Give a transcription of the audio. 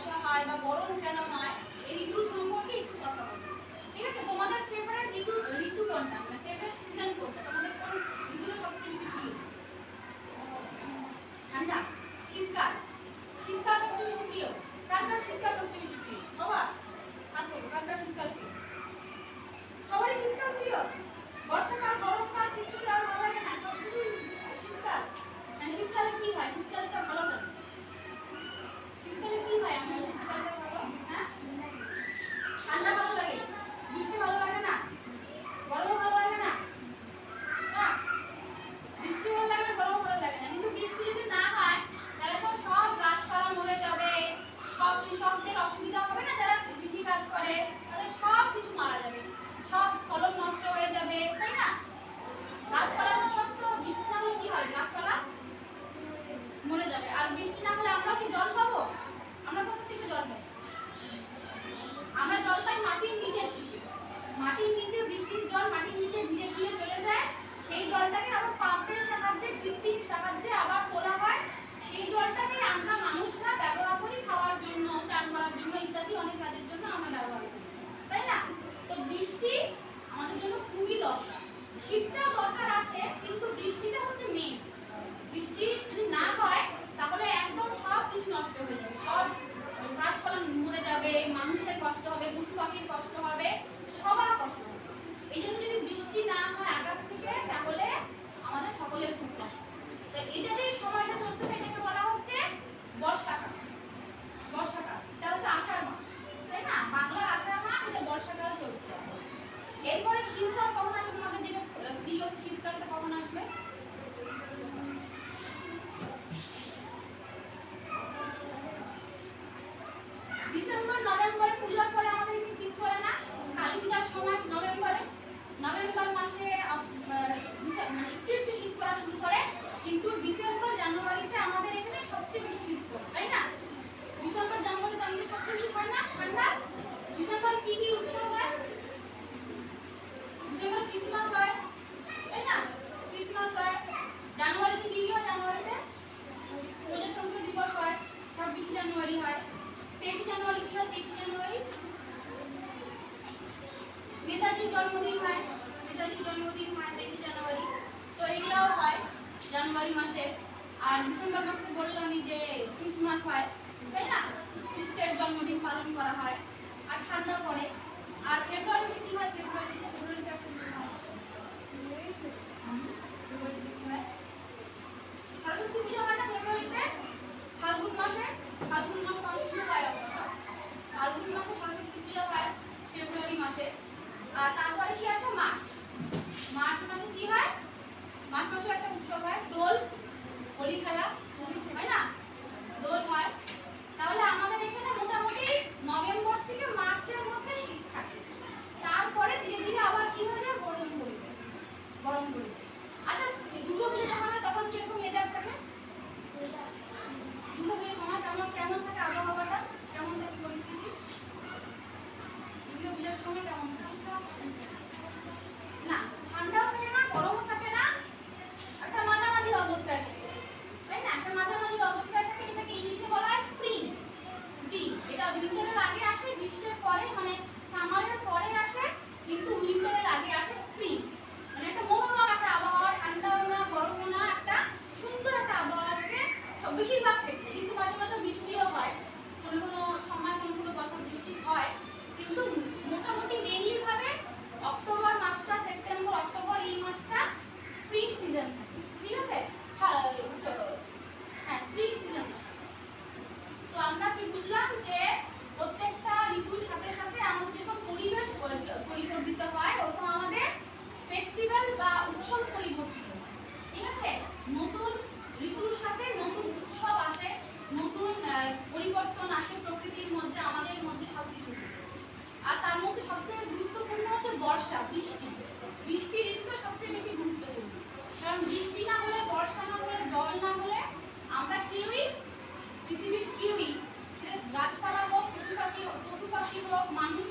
বর্ষা হয় বা গরম কেন হয় এই ঋতুর সম্পর্কে একটু কথা বলবো। ঠিক আছে, তোমাদের ফেভারিট ঋতু কোনটা, মানে ফেভারিট সিজন কোনটা, তোমাদের কোন ঋতুটা সবচেয়ে বেশি প্রিয়? ঠান্ডা, শীতকাল। শীতকাল সবচেয়ে বেশি প্রিয়। কার কার শীতকাল সবচেয়ে বেশি প্রিয়? সবার হাত তোলো, কার কার শীতকাল প্রিয়? সবারই শীতকাল প্রিয়। বর্ষাকাল, গরমকাল কিছু আর ভালো লাগে না, সব শুধু শীতকাল। শীতকালে কি হয়? শীতকালটা ভালো লাগে। শীতকালে কি হয় আমাদের? শীতকালটা ভালো, হ্যাঁ? ঠান্ডা ভালো লাগে, বৃষ্টি ভালো লাগে না, গরমও ভালো লাগে না। না, বৃষ্টি ভালো লাগে না, গরমও ভালো লাগে না। কিন্তু বৃষ্টি যদি না হয় তাহলে তো সব গাছপালা মরে যাবে, সব কৃষকদের অসুবিধা হবে না, যারা কৃষি কাজ করে তাদের সব কিছু মারা যাবে, সব ফলন নষ্ট হয়ে যাবে, তাই না? গাছপালা সব তো বৃষ্টি না হলে কি হয়? গাছপালা মরে যাবে। আর বৃষ্টি না হলে আমরা কি জল পাবো? আমরা কোথা থেকে জল পাই? আমরা জল পাই মাটির নিচে থেকে। মাটির নিচে বৃষ্টির জল মাটির নিচে ধীরে ধীরে চলে যায়, সেই জলটাকে আবার পাম্পের সাহায্যে, কৃত্রিম সাহায্যে আবার তোলা হয়। সেই জলটাকে আমরা মানুষরা ব্যবহার করি খাওয়ার জন্য, চান করার জন্য ইত্যাদি অনেক কাজের জন্য আমরা ব্যবহার করি, তাই না? তো বৃষ্টি আমাদের জন্য খুবই দরকার। শীতটাও দরকার আছে, কিন্তু বৃষ্টিটা হচ্ছে মেইন। বৃষ্টি যদি না হয় তাহলে একদম সব কিছু নষ্ট হয়ে যাবে, সব গাছপালা মরে যাবে, মানুষের কষ্ট হবে, পশু পাখির কষ্ট হবে, সবার কষ্ট হবে। এই জন্য যদি বৃষ্টি না হয় আকাশ থেকে তাহলে আমাদের সকলের খুব কষ্ট। তো এটা যে সময়টা চলতে এটাকে বলা হচ্ছে বর্ষাকাল। বর্ষাকাল এটা হচ্ছে আষাঢ় মাস, তাই না? বাংলার আষাঢ় মাস, এটা বর্ষাকাল চলছে। এরপরে শীতকাল কখন আসবে? তোমাদের যেটা প্রিয় শীতকালটা কখন আসবে? ডিসেম্বর নভেম্বরে পূজার পরে আমাদের কি শীত পড়ে না? কালী পূজার সময় নভেম্বর মাসে মানে একটু একটু শীত পড়া শুরু করে, কিন্তু ডিসেম্বর জানুয়ারিতে আমাদের এখানে সবচেয়ে বেশি শীত পড়ে, তাই না? ডিসেম্বর জানুয়ারিতে আমাদের সবচেয়ে বেশি হয় না ঠান্ডা? ডিসেম্বরে কি কি উৎসব হয়? ডিসেম্বরে ক্রিসমাস হয়, তাই না? ক্রিসমাস হয়। জানুয়ারিতে কি হয়? জানুয়ারিতে প্রজাতন্ত্র দিবস হয়, 26 জানুয়ারি হয়। 23 জানুয়ারি কি হয়? 23 জানুয়ারি নেতাজির জন্মদিন হয়, নেতাজির জন্মদিন হয় 23 জানুয়ারি। তো এগুলোও হয় জানুয়ারি মাসে। আর ডিসেম্বর মাসে বললামই যে ক্রিসমাস হয়, তাই না? খ্রিস্টের জন্মদিন পালন করা হয়, আর ঠান্ডা পড়ে। আর ফেব্রুয়ারিতে কি হয়? ফেব্রুয়ারিতে কি হয়? সরস্বতী পূজা হয় না ফেব্রুয়ারিতে? ফাল্গুন মাসে, ফাল্গুন মাস শুরু হয় অবশ্য, ফাল্গুন মাসে সরস্বতী পূজা হয় ফেব্রুয়ারি মাসে। আর তারপরে কি আসে? মার্চ। মার্চ মাসে কি হয়? মার্চ মাসে একটা উৎসব হয়, দোল, হোলি খেলা, হয় না? দোল হয়। তাহলে আমাদের এখানে মোটামুটি নভেম্বর থেকে মার্চের মধ্যে শীত থাকে, তারপরে ধীরে ধীরে আবার কি হয়ে যায়? গরম পড়ে যায়, গরম পড়ে যায়। আচ্ছা, দুর্গা পুজো যখন হয় তখন কিরকম ওয়েদার থাকে? দুর্গা পুজোর সময় কেমন থাকে আবহাওয়াটা, কেমন থাকে পরিস্থিতি? দুর্গা পুজোর সময় কেমন থাকে? না ঠান্ডাও থাকে না, গরমও থাকে না, একটা মাঝামাঝি অবস্থায় থাকে, তাই না? একটা মাঝামাঝি অবস্থায় থাকে, যেটাকে ইংলিশে বলা হয় স্প্রিং। স্প্রিং এটা উইন্টারের আগে আসে, গ্রীষ্মের পরে, মানে সামারের পরে আসে, কিন্তু উইন্টারের আগে আসে স্প্রিং। মানে একটা মনোরম একটা আবহাওয়া, ঠান্ডাও না গরমও না, একটা সুন্দর একটা আবহাওয়া থাকে বেশিরভাগ ক্ষেত্রে। কিন্তু মাঝে মাঝে বৃষ্টিও হয়, কোনো কোনো সময় কোনো কোনো বছর বৃষ্টি হয়, কিন্তু মোটামুটি মেইনলি ভাবে অক্টোবর মাসটা, সেপ্টেম্বর অক্টোবর এই মাসটা স্প্রিং সিজন থাকে, ঠিক আছে? হ্যাঁ, স্প্রিং সিজন। তো আমরা কি বুঝলাম যে প্রত্যেকটা ঋতুর সাথে সাথে আমাদের যেরকম পরিবেশ পরিবর্তিত হয়, ওরকম আমাদের ফেস্টিভ্যাল বা উৎসব পরিবর্তিত হয়, ঠিক আছে? নতুন ঋতুর সাথে নতুন উৎসব আসে, নতুন পরিবর্তন আসে প্রকৃতির মধ্যে, আমাদের মধ্যে সবকিছু। আর তার মধ্যে সবথেকে গুরুত্বপূর্ণ হচ্ছে বর্ষা, বৃষ্টি। বৃষ্টি ঋতুটা সবচেয়ে বেশি গুরুত্বপূর্ণ, কারণ বৃষ্টি না হলে, বর্ষা না হলে, জল না হলে আমরা কেউই, পৃথিবীর কেউই, সেটা গাছপালা হোক, পশু পাখি হোক, মানুষ